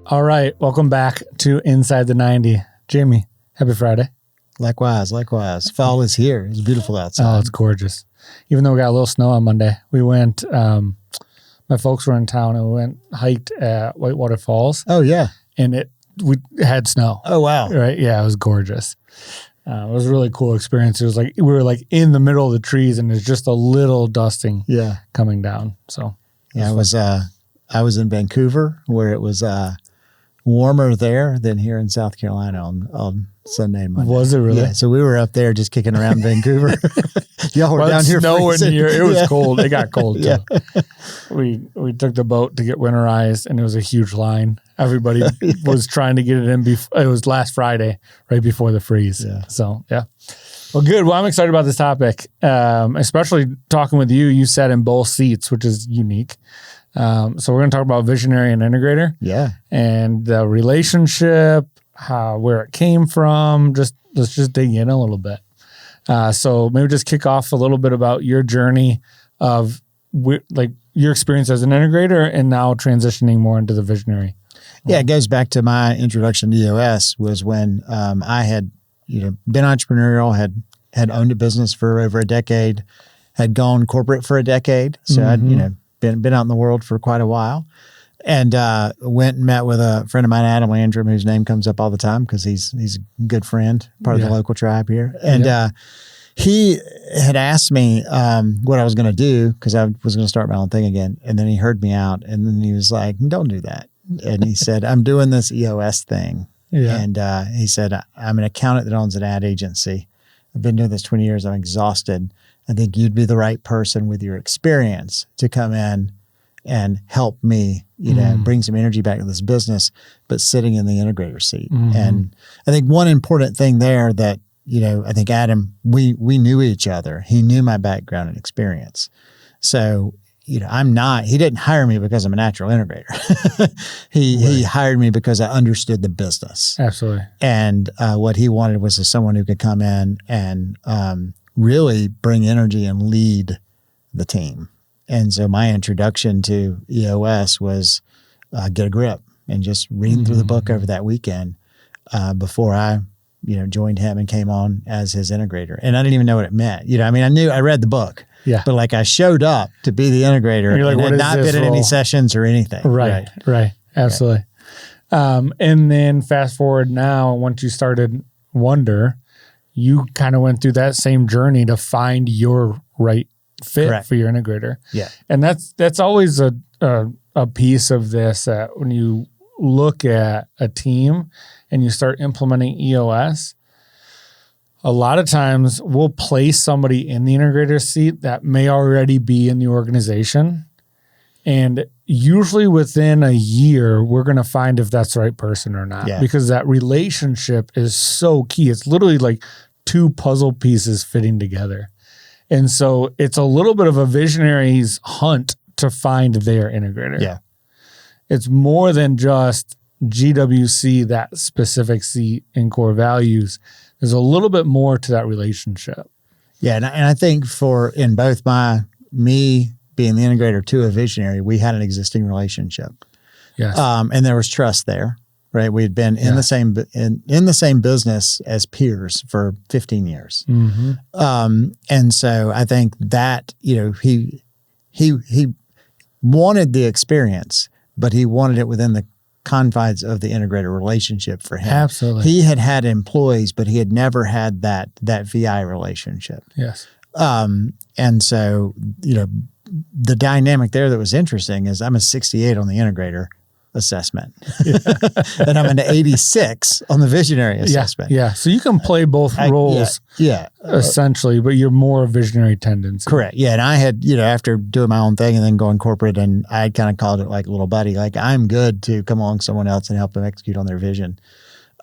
All right. Welcome back to Inside the 90. Jami, happy Friday. Likewise. Fall is here. It's beautiful outside. Oh, it's gorgeous. Even though we got a little snow on Monday, we went, my folks were in town and we hiked at Whitewater Falls. Oh, yeah. And we had snow. Oh, wow. Right. Yeah, it was gorgeous. It was a really cool experience. It was like, we were like in the middle of the trees and there's just a little dusting coming down. So yeah, I was in Vancouver where it was warmer there than here in South Carolina on Sunday and Monday. Was it really? Yeah, so we were up there just kicking around Vancouver. Y'all were down here snowing here. It was cold. It got cold too. Yeah. We took the boat to get winterized and it was a huge line. Everybody was trying to get it in. It was last Friday, right before the freeze. Yeah. So, yeah. Well, good. Well, I'm excited about this topic, especially talking with you. You sat in both seats, which is unique. So we're going to talk about visionary and integrator. Yeah. And the relationship, where it came from. Let's just dig in a little bit. So maybe just kick off a little bit about your journey of like your experience as an integrator and now transitioning more into the visionary. Yeah, it goes back to my introduction to EOS was when I had been entrepreneurial, had owned a business for over a decade, had gone corporate for a decade. So I'd been out in the world for quite a while, and went and met with a friend of mine, Adam Andrew, whose name comes up all the time because he's a good friend, part of the local tribe here. And he had asked me what I was going to do because I was going to start my own thing again. And then he heard me out, and then he was like, "Don't do that." And he said, "I'm doing this EOS thing." Yeah. And he said, "I'm an accountant that owns an ad agency. I've been doing this 20 years. I'm exhausted. I think you'd be the right person with your experience to come in and help me, bring some energy back to this business, but sitting in the integrator seat." And I think one important thing there that, I think Adam, we knew each other. He knew my background and experience. So, he didn't hire me because I'm a natural integrator. He hired me because I understood the business. Absolutely. And what he wanted was someone who could come in and really bring energy and lead the team. And so my introduction to EOS was get a grip and just reading through the book over that weekend before I, joined him and came on as his integrator. And I didn't even know what it meant. I read the book. Yeah. But like I showed up to be the integrator and had not been in any sessions or anything. Right. Absolutely. And then fast forward now, once you started Wonder, you kind of went through that same journey to find your right fit for your integrator. Yeah. And that's always a piece of this when you look at a team and you start implementing EOS, a lot of times we'll place somebody in the integrator seat that may already be in the organization. And usually within a year, we're going to find if that's the right person or not, because that relationship is so key. It's literally like two puzzle pieces fitting together. And so it's a little bit of a visionary's hunt to find their integrator. Yeah. It's more than just GWC, that specific seat and core values. There's a little bit more to that relationship. Yeah. And I think in both me being the integrator to a visionary, we had an existing relationship. Yes. And there was trust there, right? We had been in the same business as peers for 15 years. And so I think that, he wanted the experience, but he wanted it within the confines of the integrator relationship for him. Absolutely. He had employees, but he had never had that VI relationship. Yes. And so, the dynamic there that was interesting is I'm a 68 on the integrator assessment and I'm an 86 on the visionary assessment. Yeah. So you can play both roles essentially, but you're more visionary tendency. Correct. Yeah. And I had, after doing my own thing and then going corporate, and I had kind of called it like little buddy, like I'm good to come along someone else and help them execute on their vision.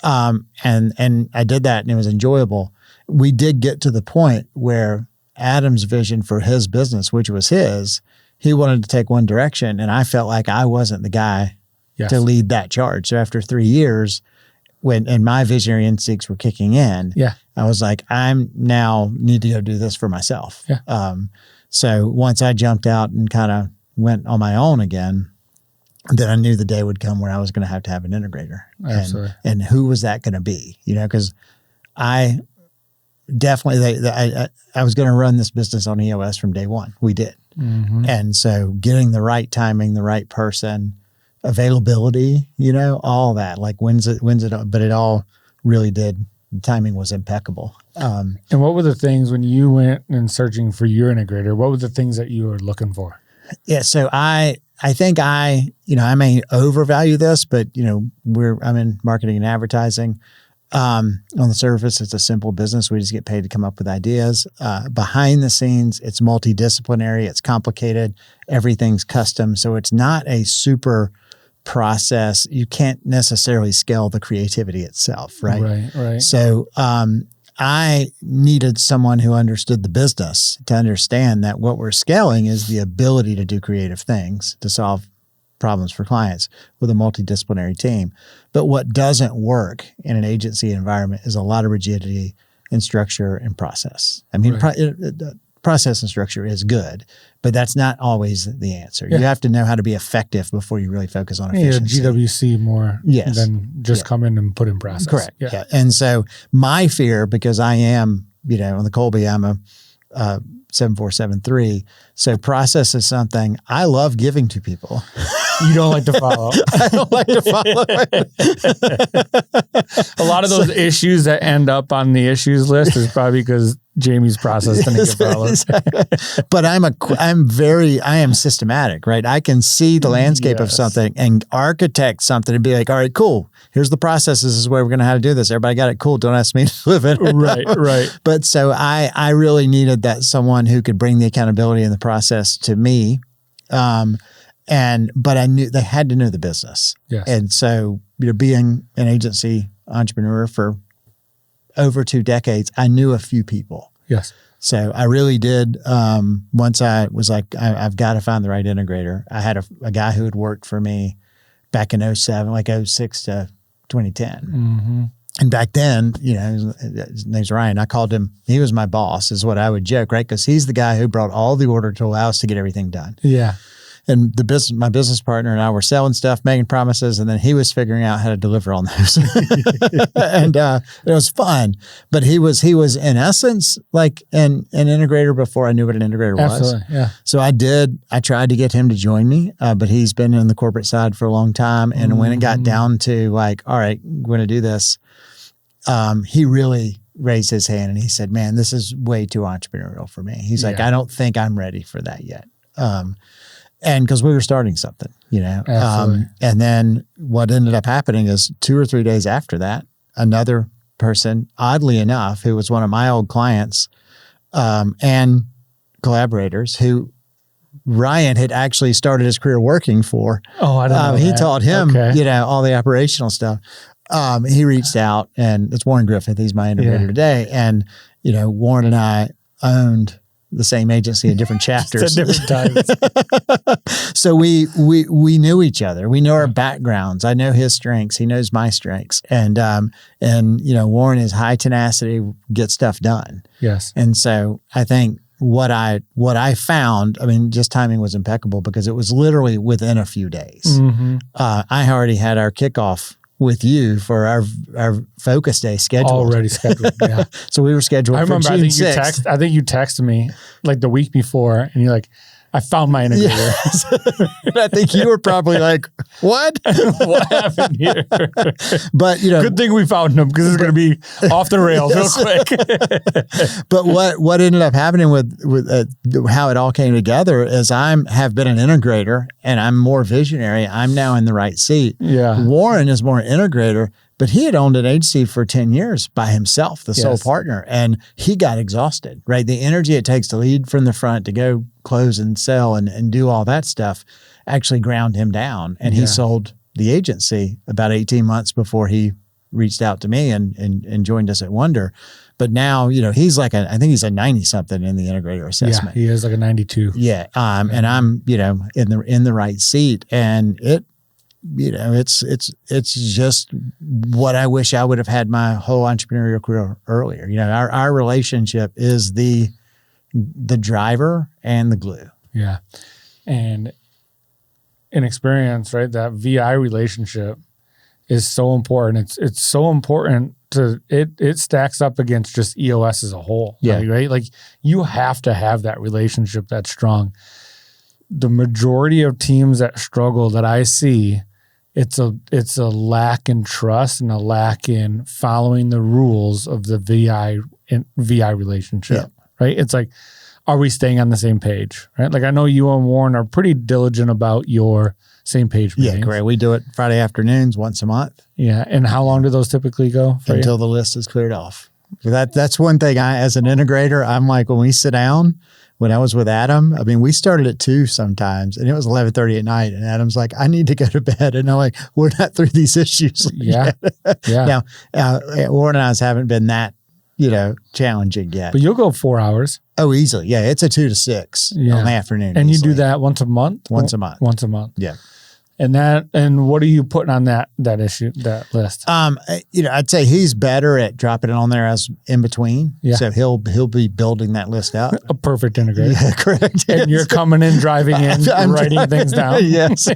And I did that and it was enjoyable. We did get to the point where Adam's vision for his business, which was he wanted to take one direction, and I felt like I wasn't the guy to lead that charge. So after 3 years, and my visionary instincts were kicking in, I was like, I'm now need to go do this for myself. So once I jumped out and kind of went on my own again, then I knew the day would come where I was going to have an integrator. Absolutely. And who was that going to be? Because I definitely, I was going to run this business on EOS from day one. We did. Mm-hmm. And so getting the right timing, the right person, availability, all that, like when's it, but it all really did. The timing was impeccable. And what were the things when you went and searching for your integrator, what were the things that you were looking for? Yeah. So I think I may overvalue this, but I'm in marketing and advertising. On the surface, it's a simple business. We just get paid to come up with ideas. Behind the scenes, it's multidisciplinary. It's complicated. Everything's custom. So it's not a super process. You can't necessarily scale the creativity itself, right? Right. So I needed someone who understood the business to understand that what we're scaling is the ability to do creative things to solve problems for clients with a multidisciplinary team. But what doesn't work in an agency environment is a lot of rigidity in structure and process. I mean, process and structure is good, but that's not always the answer. Yeah. You have to know how to be effective before you really focus on efficiency. Yeah, GWC more than just come in and put in process. Correct. Yeah. And so my fear, because I am, on the Colby, I'm a 7473. So process is something I love giving to people. You don't like to follow. I don't like to follow. A lot of those issues that end up on the issues list is probably because Jamie's process didn't get followed. Exactly. But I am systematic, right? I can see the landscape of something and architect something and be like, all right, cool. Here's the process. This is where we're going to have to do this. Everybody got it. Cool. Don't ask me to live it. Right. But so I really needed that someone who could bring the accountability and the process to me. But I knew they had to know the business. Yes. And so, being an agency entrepreneur for over 2 decades, I knew a few people. Yes. So I really did. Once I was like, I've got to find the right integrator. I had a guy who had worked for me back in 2007, like 2006 to 2010. Mm-hmm. And back then, his name's Ryan. I called him, he was my boss, is what I would joke, right? Because he's the guy who brought all the order to allow us to get everything done. Yeah. And my business partner and I were selling stuff, making promises, and then he was figuring out how to deliver on those. And it was fun. But he was in essence like an integrator before I knew what an integrator was. Absolutely, yeah. So I tried to get him to join me, but he's been in the corporate side for a long time. And when it got down to like, all right, we're going to do this, he really raised his hand and he said, man, this is way too entrepreneurial for me. He's like, I don't think I'm ready for that yet. And because we were starting something, and then what ended up happening is 2 or 3 days after that, another person, oddly enough, who was one of my old clients and collaborators who Ryan had actually started his career working for. Oh, I don't know. He taught him, all the operational stuff. He reached out, and it's Warren Griffith. He's my integrator today. And, Warren and I owned the same agency in different chapters. At different times. So we knew each other. We know our backgrounds. I know his strengths. He knows my strengths. And Warren is high tenacity, get stuff done. Yes. And so I think what I found, just timing was impeccable because it was literally within a few days. Mm-hmm. I already had our kickoff with you for our focus day scheduled. Already scheduled, yeah. So we were scheduled for June 6th. I think you texted me like the week before and you're like, I found my integrator. Yes. I think you were probably like, what? What happened here? But, good thing we found him because it's going to be off the rails real quick. But what ended up happening with how it all came together is have been an integrator and I'm more visionary. I'm now in the right seat. Yeah. Warren is more integrator, but he had owned an agency for 10 years by himself, the sole partner, and he got exhausted, right? The energy it takes to lead from the front, to go close and sell and do all that stuff actually ground him down. And he sold the agency about 18 months before he reached out to me and joined us at Wonder. But now, he's like I think he's a 90 something in the integrator assessment. Yeah, he is like a 92. Yeah. And I'm, in the right seat, and it's just what I wish I would have had my whole entrepreneurial career earlier. Our relationship is the driver and the glue. Yeah. And in experience, right, that VI relationship is so important. It's so important to it stacks up against just EOS as a whole. Yeah. Right? Like you have to have that relationship that's strong. The majority of teams that struggle that I see, it's a lack in trust and a lack in following the rules of the VI relationship. Right? It's like, are we staying on the same page? Right? Like I know you and Warren are pretty diligent about your same page meetings. Yeah, great. We do it Friday afternoons once a month. Yeah. And how long do those typically go for until the list is cleared off. That's one thing as an integrator, I'm like, when we sit down, when I was with Adam, I mean, we started at 2 sometimes and it was 11:30 at night. And Adam's like, I need to go to bed. And I'm like, we're not through these issues. Yeah. Yeah. Now, Warren and I haven't been that, challenging yet. But you'll go 4 hours. Oh, easily. Yeah. It's a 2 to 6 on the afternoon. And easily. You do that once a month? Once a month. Once a month. Yeah. And what are you putting on that list? I'd say he's better at dropping it on there as in between. Yeah. So he'll be building that list out. A perfect integrator. Yeah, correct. And you're coming in, driving in, writing things down. Yes.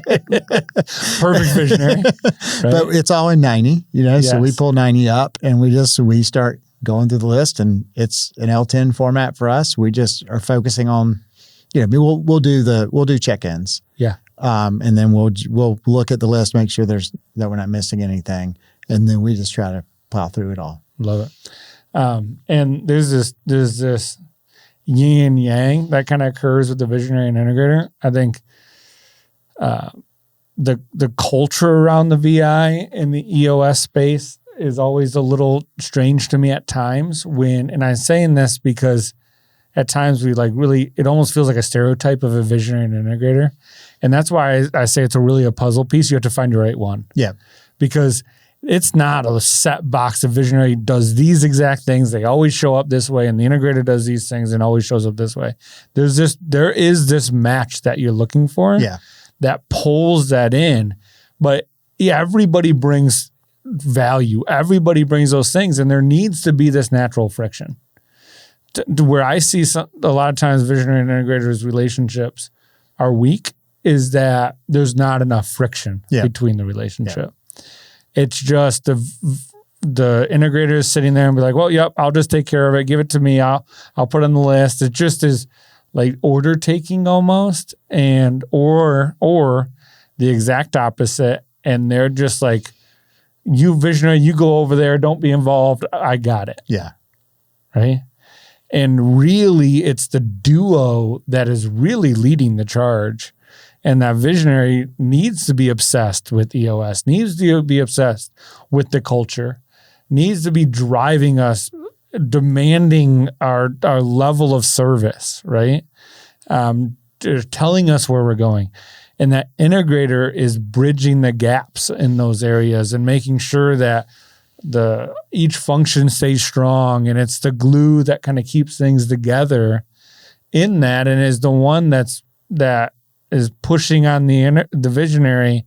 Perfect visionary. Right? But it's all in 90, so we pull 90 up and we start going through the list, and it's an L10 format for us. We just are focusing on, we'll do check-ins. Yeah. And then we'll look at the list, make sure that we're not missing anything, and then we just try to plow through it all. Love it. And there's this yin and yang that kind of occurs with the visionary and integrator. I think the culture around the VI in the EOS space is always a little strange to me at times and I'm saying this because at times we it almost feels like a stereotype of a visionary and integrator. And that's why I say it's really a puzzle piece. You have to find your right one. Yeah. Because it's not a set box. The visionary does these exact things. They always show up this way. And the integrator does these things and always shows up this way. There is this match that you're looking for that pulls that in. But yeah, everybody brings value. Everybody brings those things. And there needs to be this natural friction. Where I see a lot of times visionary and integrators relationships are weak is that there's not enough friction between the relationship. Yeah. It's just the integrator is sitting there and be like, well, yep, I'll just take care of it. Give it to me. I'll put it on the list. It just is like order taking almost, or the exact opposite. And they're just like, you visionary, you go over there. Don't be involved. I got it. Yeah. Right. And really, it's the duo that is really leading the charge. And that visionary needs to be obsessed with EOS, needs to be obsessed with the culture, needs to be driving us, demanding our level of service, right? Telling us where we're going. And that integrator is bridging the gaps in those areas and making sure that each function stays strong, and it's the glue that kind of keeps things together in that, and is the one that is pushing on the visionary,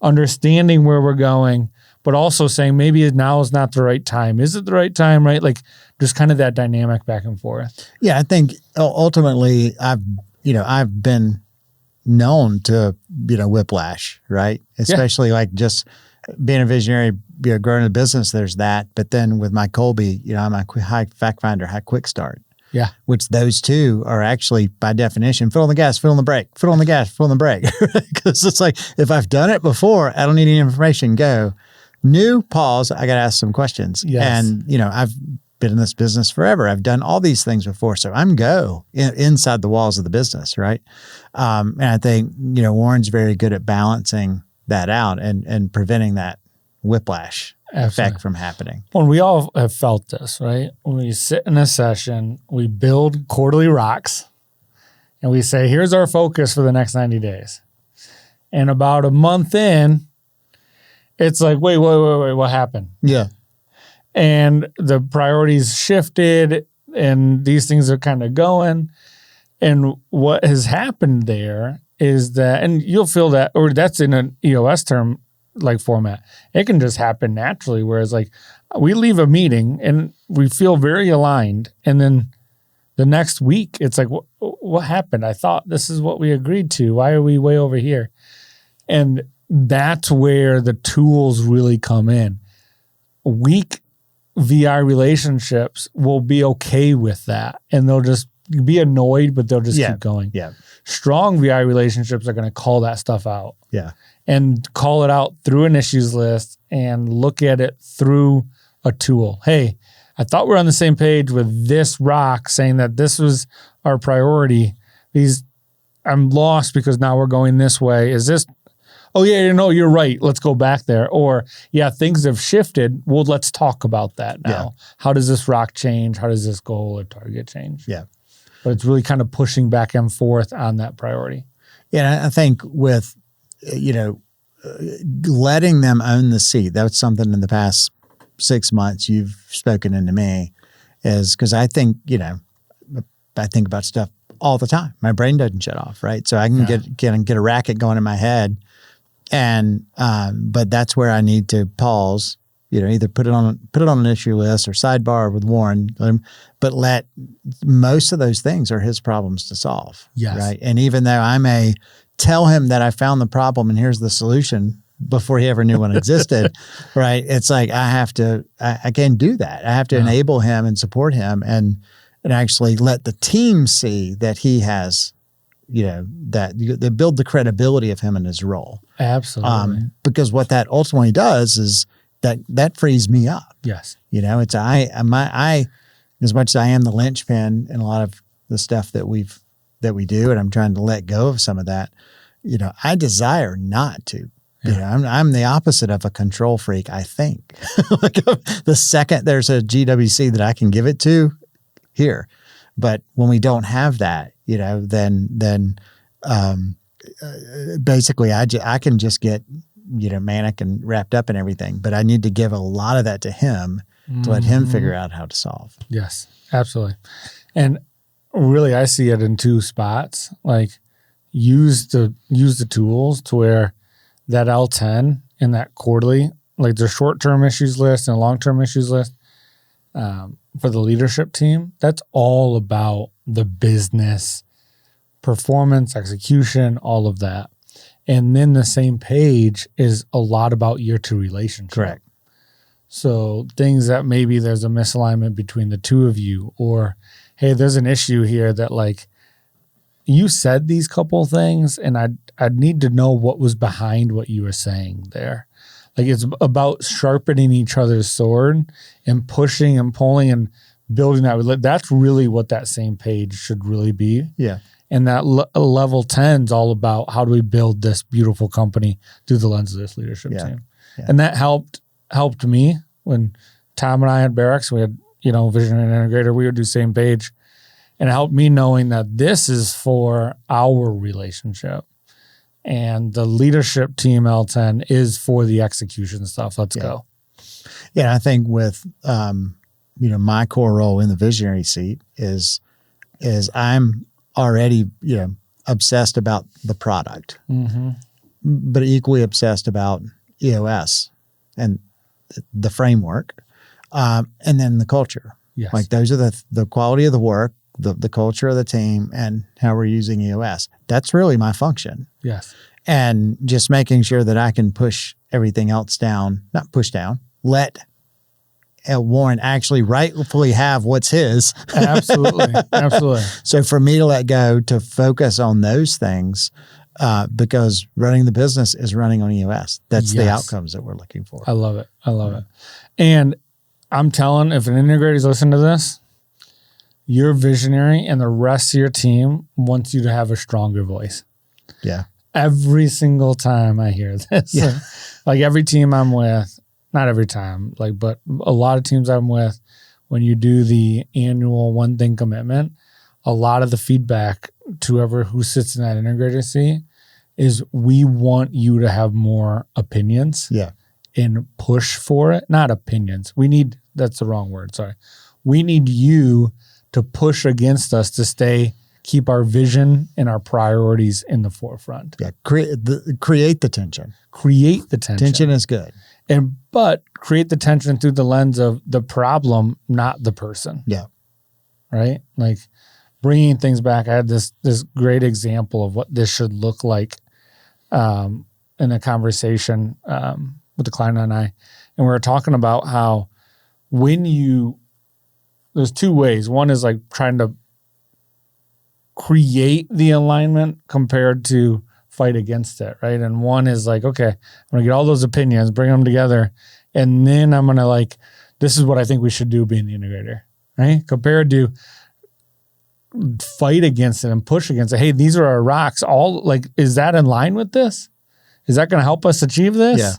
understanding where we're going, but also saying maybe now is not the right time. Is it the right time? Right? Like just kind of that dynamic back and forth. Yeah, I think ultimately I've been known to whiplash, right? Especially like just being a visionary, growing a business, there's that. But then with my Colby, I'm a high fact finder, high quick start. Yeah. Which those two are actually by definition, foot on the gas, foot on the brake, foot on the gas, foot on the brake. Because it's like, if I've done it before, I don't need any information, go. New, pause, I got to ask some questions. Yes. And, I've been in this business forever. I've done all these things before. So I'm inside the walls of the business, right? And I think, Warren's very good at balancing that out and preventing that whiplash effect from happening. Well, we all have felt this, right? When we sit in a session, we build quarterly rocks and we say, here's our focus for the next 90 days. And about a month in, it's like, wait, what happened? Yeah. And the priorities shifted and these things are kind of going. And what has happened there is that, and you'll feel that, or that's in an EOS term, like format, it can just happen naturally. Whereas like we leave a meeting and we feel very aligned. And then the next week it's like, what happened? I thought this is what we agreed to. Why are we way over here? And that's where the tools really come in. Weak VI relationships will be okay with that, and they'll just be annoyed, but they'll just keep going. Yeah. Strong VI relationships are going to call that stuff out. Yeah. And call it out through an issues list and look at it through a tool. Hey, I thought we're on the same page with this rock saying that this was our priority. I'm lost because now we're going this way. Is this, oh yeah, no, you're right. Let's go back there. Or yeah, things have shifted. Well, let's talk about that now. Yeah. How does this rock change? How does this goal or target change? Yeah. But it's really kind of pushing back and forth on that priority. Yeah, I think with, letting them own the seat, that's something in the past 6 months you've spoken into me, is because I think, I think about stuff all the time. My brain doesn't shut off, right? So I can get a racket going in my head, and but that's where I need to pause. Either put it on an issue list or sidebar with Warren, but let most of those things are his problems to solve. Yes. Right. And even though I may tell him that I found the problem and here's the solution before he ever knew one existed, right? It's like I can't do that. I have to enable him and support him and actually let the team see that he has, that they build the credibility of him in his role. Absolutely. Because what that ultimately does is that frees me up. Yes. It's I as much as I am the linchpin in a lot of the stuff that we do, and I'm trying to let go of some of that, I desire not to. I'm the opposite of a control freak, I think. Like the second there's a GWC that I can give it to, here. But when we don't have that, then basically I can just get manic and wrapped up in everything, but I need to give a lot of that to him to let him figure out how to solve. Yes, absolutely. And really, I see it in two spots. Like use the tools to where that L10 and that quarterly, like their short-term issues list and long-term issues list for the leadership team, that's all about the business, performance, execution, all of that. And then the same page is a lot about year two relationship. Correct. So things that maybe there's a misalignment between the two of you, or, hey, there's an issue here that like you said these couple things and I'd need to know what was behind what you were saying there. Like it's about sharpening each other's sword and pushing and pulling and building that. That's really what that same page should really be. Yeah. And that level 10 is all about how do we build this beautiful company through the lens of this leadership team. Yeah. And that helped me when Tom and I had Barracks. We had, Vision and Integrator. We would do same page. And it helped me knowing that this is for our relationship. And the leadership team L10 is for the execution stuff. Let's go. Yeah, I think with, my core role in the visionary seat is I'm already, obsessed about the product, but equally obsessed about EOS and the framework, and then the culture. Yes. Like those are the quality of the work, the culture of the team, and how we're using EOS. That's really my function. Yes. And just making sure that I can push everything else down, not push down, let Warren actually rightfully have what's his. Absolutely. Absolutely. So for me to let go, to focus on those things, because running the business is running on EOS. That's the outcomes that we're looking for. I love it. I love it. And I'm telling, if an integrator is listening to this, your visionary and the rest of your team wants you to have a stronger voice. Yeah. Every single time I hear this, like every team I'm with, not every time, but a lot of teams I'm with, when you do the annual one thing commitment, a lot of the feedback to whoever who sits in that integrator seat is we want you to have more opinions. Yeah. And push for it. Not opinions. That's the wrong word. Sorry. We need you to push against us to keep our vision and our priorities in the forefront. Yeah. Create the tension. Create the tension. Tension is good. But create the tension through the lens of the problem, not the person. Yeah. Right? Like bringing things back. I had this great example of what this should look like. And in a conversation with the client and I, and we were talking about how there's two ways. One is like trying to create the alignment compared to fight against it, right? And one is like, okay, I'm going to get all those opinions, bring them together, and then I'm going to like, this is what I think we should do being the integrator, right? Compared to fight against it and push against it. Hey, these are our rocks. All like, is that in line with this? Is that going to help us achieve this? Yeah.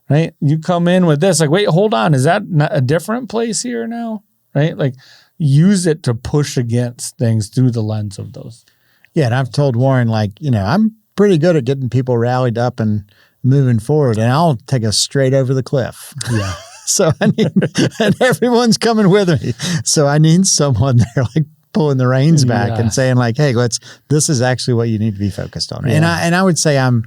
Right? You come in with this, like, wait, hold on. Is that a different place here now? Right? Like, use it to push against things through the lens of those. Yeah. And I've told Warren, like, I'm pretty good at getting people rallied up and moving forward, and I'll take us straight over the cliff. Yeah. So I need, and everyone's coming with me. So I need someone there, like, pulling the reins back and saying like, hey, this is actually what you need to be focused on. Yeah. And I would say I'm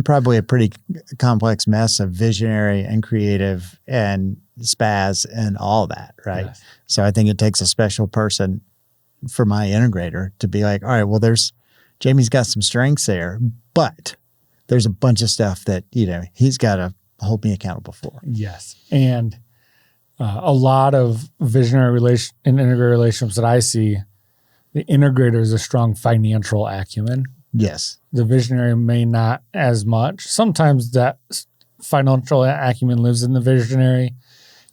probably a pretty complex mess of visionary and creative and spaz and all that. Right. Yes. So I think it takes a special person for my integrator to be like, all right, well, Jamie's got some strengths there, but there's a bunch of stuff that, he's got to hold me accountable for. Yes. And a lot of visionary and integrator relationships that I see, the integrator is a strong financial acumen. Yes. The visionary may not as much. Sometimes that financial acumen lives in the visionary,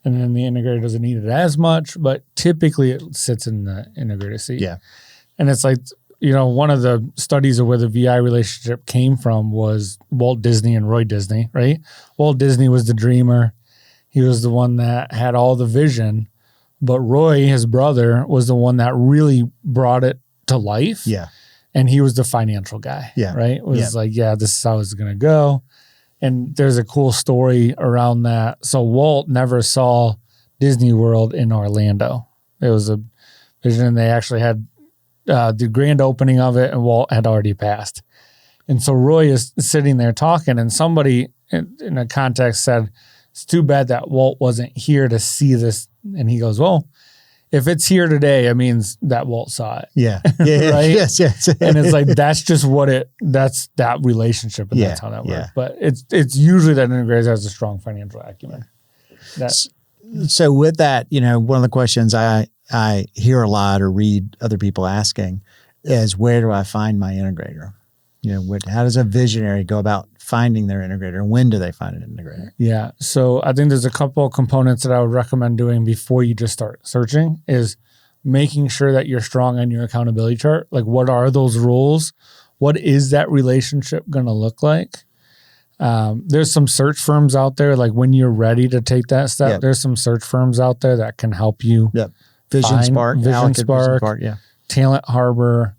and then the integrator doesn't need it as much, but typically it sits in the integrator seat. Yeah. And it's like, one of the studies of where the VI relationship came from was Walt Disney and Roy Disney, right? Walt Disney was the dreamer. He was the one that had all the vision, but Roy, his brother, was the one that really brought it to life. Yeah. And he was the financial guy, right? It was like, this is how it's going to go. And there's a cool story around that. So Walt never saw Disney World in Orlando. It was a vision, and they actually had the grand opening of it, and Walt had already passed. And so Roy is sitting there talking, and somebody in a context said, it's too bad that Walt wasn't here to see this. And he goes, well, if it's here today, it means that Walt saw it. Yeah. Right? Yes. And it's like, that's just that's that relationship, and that's how that works. But it's usually that integrator has a strong financial acumen. So with that, one of the questions I hear a lot or read other people asking is, where do I find my integrator? How does a visionary go about finding their integrator, and when do they find an integrator? Yeah. So I think there's a couple of components that I would recommend doing before you just start searching is making sure that you're strong on your accountability chart. Like, what are those roles? What is that relationship going to look like? There's some search firms out there, like when you're ready to take that step, there's some search firms out there that can help you. Yep. Vision Spark, Talent Harbor,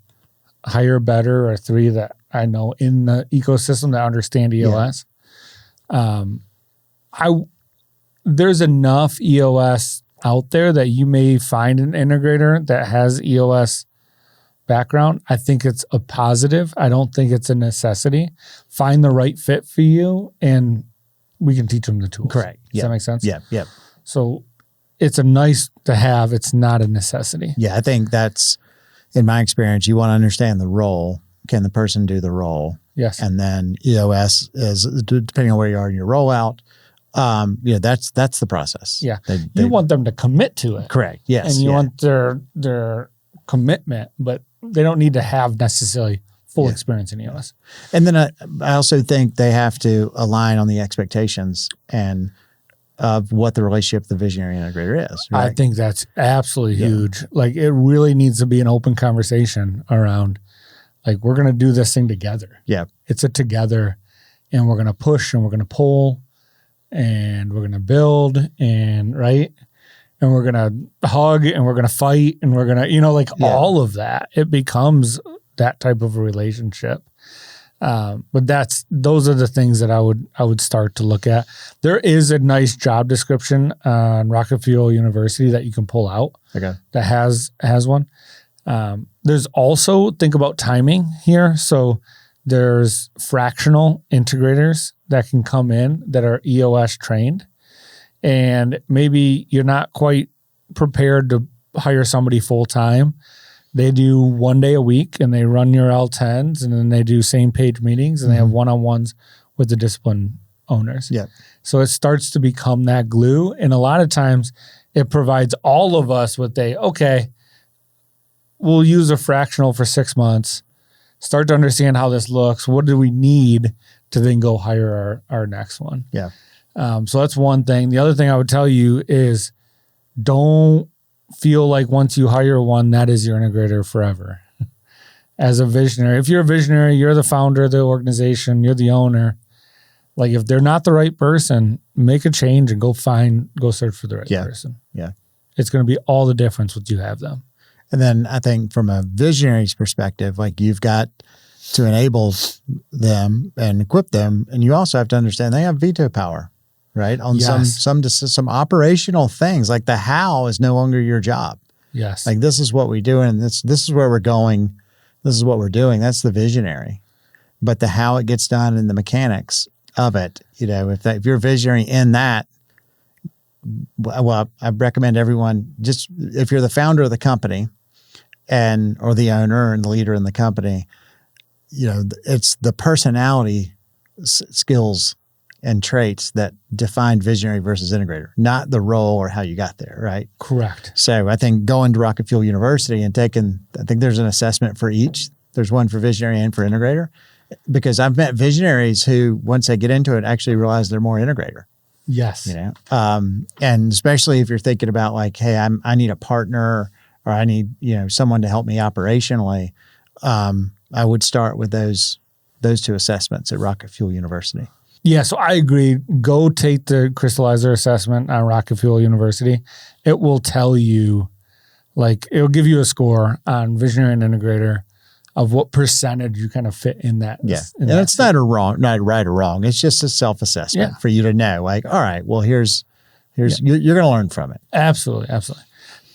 Hire Better are three that I know in the ecosystem that understand EOS. There's enough EOS out there that you may find an integrator that has EOS background. I think it's a positive. I don't think it's a necessity. Find the right fit for you, and we can teach them the tools. Correct. Does that make sense? Yeah. So it's a nice to have. It's not a necessity. Yeah, I think that's, in my experience, you want to understand the role. Can the person do the role? Yes. And then EOS is, depending on where you are in your rollout, that's the process. Yeah. You want them to commit to it. Correct. Yes. And you want their commitment, but they don't need to have necessarily full experience in EOS. And then I also think they have to align on the expectations and of what the relationship with the visionary integrator is. Right? I think that's absolutely huge. Like, it really needs to be an open conversation around, like, we're going to do this thing together. Yeah. It's a together, and we're going to push, and we're going to pull, and we're going to build, and and we're going to hug, and we're going to fight, and we're going to, all of that. It becomes that type of a relationship. But those are the things that I would start to look at. There is a nice job description on Rocket Fuel University that you can pull out. Okay. That has one. There's also, think about timing here. So there's fractional integrators that can come in that are EOS trained, and maybe you're not quite prepared to hire somebody full time. They do 1 day a week and they run your L10s, and then they do same page meetings, and they have one-on-ones with the discipline owners. Yeah. So it starts to become that glue. And a lot of times it provides all of us with okay, we'll use a fractional for 6 months, start to understand how this looks. What do we need to then go hire our next one? Yeah. So that's one thing. The other thing I would tell you is don't feel like once you hire one, that is your integrator forever. As a visionary, if you're a visionary, you're the founder of the organization, you're the owner. Like if they're not the right person, make a change and go search for the right person. Yeah. It's going to be all the difference when you have them. And then I think from a visionary's perspective, like you've got to enable them and equip them. And you also have to understand they have veto power, right? On some operational things, like the how is no longer your job. Yes. Like this is what we do. And this is where we're going. This is what we're doing. That's the visionary. But the how it gets done and the mechanics of it, if you're a visionary in that, well, I recommend everyone just, if you're the founder of the company or the owner and the leader in the company, it's the personality skills and traits that define visionary versus integrator, not the role or how you got there, right? Correct. So I think going to Rocket Fuel University and I think there's an assessment for each. There's one for visionary and for integrator, because I've met visionaries who, once they get into it, actually realize they're more integrator. Yes. And especially if you're thinking about like, hey, I need a partner, or I need, someone to help me operationally. I would start with those two assessments at Rocket Fuel University. Yeah, so I agree. Go take the Crystallizer assessment on Rocket Fuel University. It will tell you, it'll give you a score on visionary and integrator of what percentage you kind of fit in that. Yeah. And it's not right or wrong. It's just a self-assessment for you to know, like, all right, well, here's you're going to learn from it. Absolutely.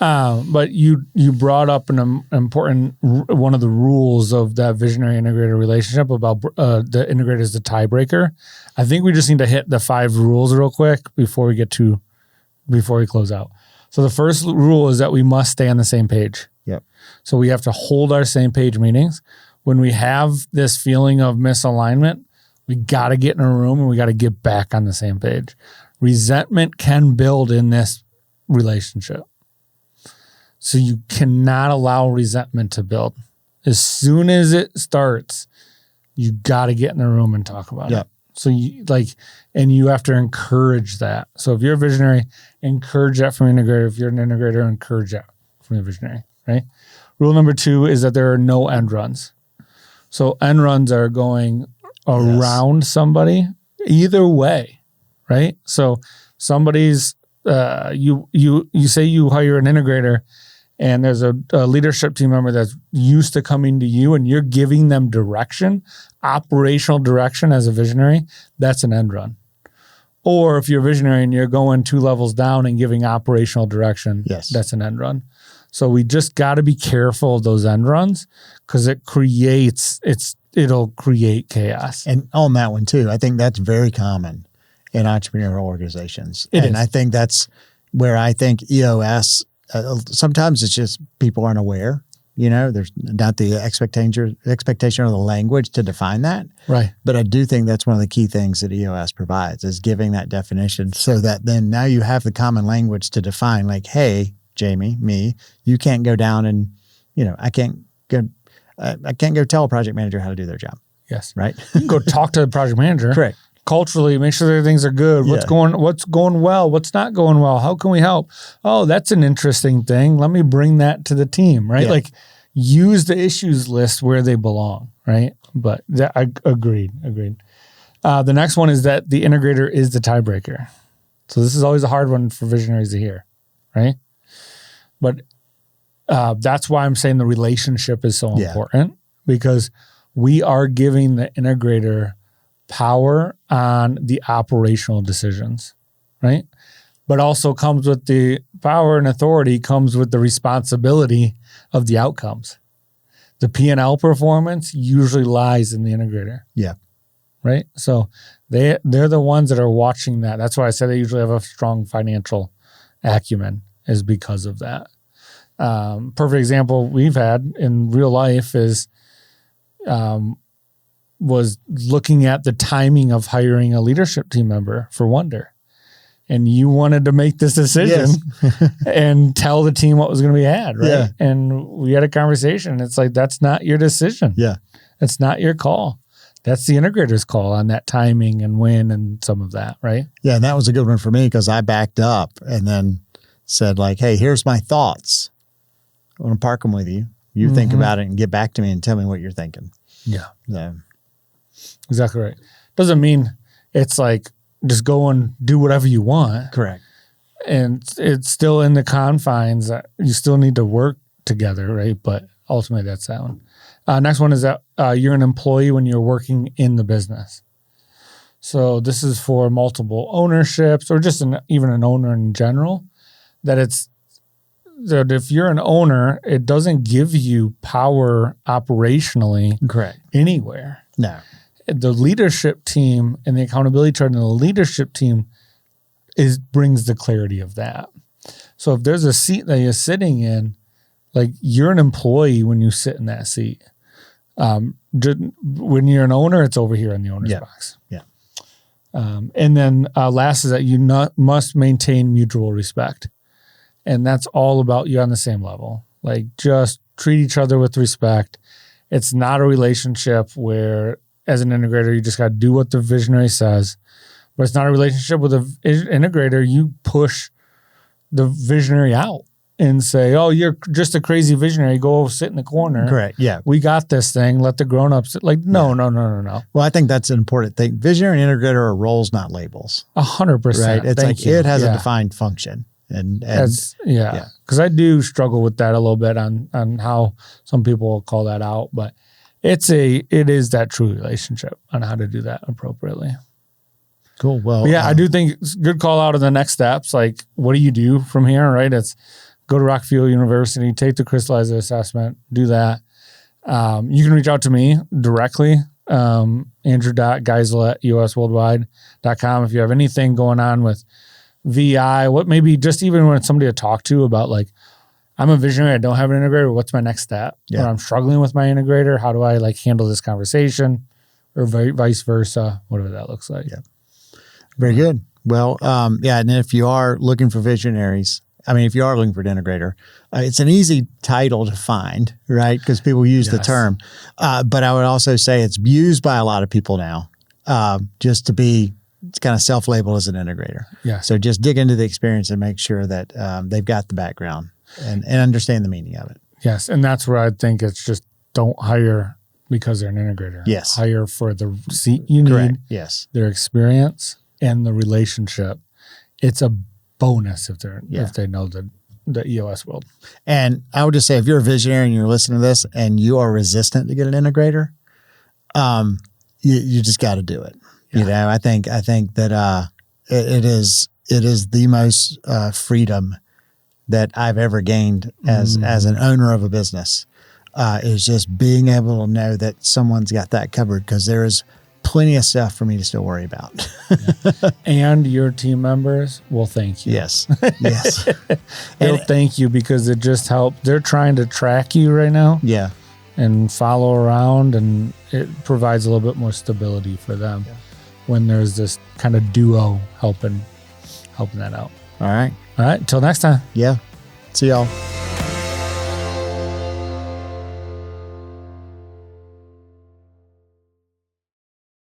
But you brought up an important, one of the rules of that visionary integrator relationship about the integrator is the tiebreaker. I think we just need to hit the 5 rules real quick before we close out. So the first rule is that we must stay on the same page. Yep. So we have to hold our same page meetings. When we have this feeling of misalignment, we got to get in a room and we got to get back on the same page. Resentment can build in this relationship. So you cannot allow resentment to build. As soon as it starts, you got to get in the room and talk about it. So and you have to encourage that. So if you're a visionary, encourage that from an integrator. If you're an integrator, encourage that from a visionary, right? Rule number 2 is that there are no end runs. So end runs are going around somebody either way, right? So somebody's, you say you hire an integrator, and there's a leadership team member that's used to coming to you and you're giving them direction, operational direction as a visionary, that's an end run. Or if you're a visionary and you're going 2 levels down and giving operational direction, that's an end run. So we just got to be careful of those end runs, because it'll create chaos. And on that one too, I think that's very common in entrepreneurial organizations. It is. I think that's where I think EOS, sometimes it's just people aren't aware. There's not the expectation or the language to define that. Right. But I do think that's one of the key things that EOS provides, is giving that definition, so that then now you have the common language to define, like, hey, Jamie, you can't go down and, I can't go tell a project manager how to do their job. Yes. Right. You can go talk to the project manager. Correct. Culturally, make sure that things are good. What's going well? What's not going well? How can we help? Oh, that's an interesting thing. Let me bring that to the team, right? Yeah. Use the issues list where they belong, right? But I agreed. The next one is that the integrator is the tiebreaker. So this is always a hard one for visionaries to hear, right? But that's why I'm saying the relationship is so important, because we are giving the integrator power on the operational decisions, right? But also comes with the power and authority comes with the responsibility of the outcomes. The P&L performance usually lies in the integrator. Yeah. Right? So they're the ones that are watching that. That's why I said they usually have a strong financial acumen, is because of that. Perfect example we've had in real life is was looking at the timing of hiring a leadership team member for Wonder. And you wanted to make this decision and tell the team what was going to be had, right? Yeah. And we had a conversation. It's like, that's not your decision. Yeah. It's not your call. That's the integrator's call on that timing and when and some of that, right? Yeah, and that was a good one for me because I backed up and then said like, hey, here's my thoughts. I want to park them with you. You think about it and get back to me and tell me what you're thinking. Yeah. So. Exactly right. Doesn't mean it's like just go and do whatever you want. Correct. And it's still in the confines that you still need to work together, right? But ultimately that's that one. Next one is that you're an employee when you're working in the business. So this is for multiple ownerships or just even an owner in general, that if you're an owner, it doesn't give you power operationally Correct. anywhere. No. The leadership team and the accountability chart and the leadership team brings the clarity of that. So if there's a seat that you're sitting in, like you're an employee when you sit in that seat. When you're an owner, it's over here in the owner's box. Yeah. And then last is that you must maintain mutual respect. And that's all about you on the same level. Like just treat each other with respect. It's not a relationship where as an integrator, you just got to do what the visionary says. But it's not a relationship with an integrator. You push the visionary out and say, oh, you're just a crazy visionary. Go sit in the corner. Correct. Yeah. We got this thing. Let the grown-ups. Like, no. Well, I think that's an important thing. Visionary and integrator are roles, not labels. 100%. Right. It's like it has a defined function. And that's, because I do struggle with that a little bit on how some people will call that out. But it is that true relationship on how to do that appropriately. Cool. Well, I do think it's a good call out of the next steps. Like, what do you do from here? Right. It's go to Rockefeller University, take the crystallizer assessment, do that. You can reach out to me directly, andrew.geisel@eosworldwide.com. If you have anything going on with VI, what maybe just even when it's somebody to talk to about like, I'm a visionary, I don't have an integrator. What's my next step? Yeah. Or I'm struggling with my integrator. How do I like handle this conversation or vice versa? Whatever that looks like. Yeah. Very good. Well, and if you are looking for visionaries, if you are looking for an integrator, it's an easy title to find, right? Because people use the term. But I would also say it's used by a lot of people now just to be kind of self-labeled as an integrator. Yeah. So just dig into the experience and make sure that they've got the background and understand the meaning of it. Yes. And that's where I think it's just don't hire because they're an integrator. Yes. Hire for the seat you need. Correct. Yes. Their experience and the relationship. It's a bonus if they know the EOS world. And I would just say if you're a visionary and you're listening to this and you are resistant to get an integrator, you just got to do it. Yeah. I think that it is the most freedom that I've ever gained as an owner of a business is just being able to know that someone's got that covered, because there is plenty of stuff for me to still worry about. And your team members will thank you. Yes. Yes. They'll thank you because it just helped. They're trying to track you right now. Yeah. And follow around, and it provides a little bit more stability for them when there's this kind of duo helping that out. All right. Until next time. Yeah. See y'all.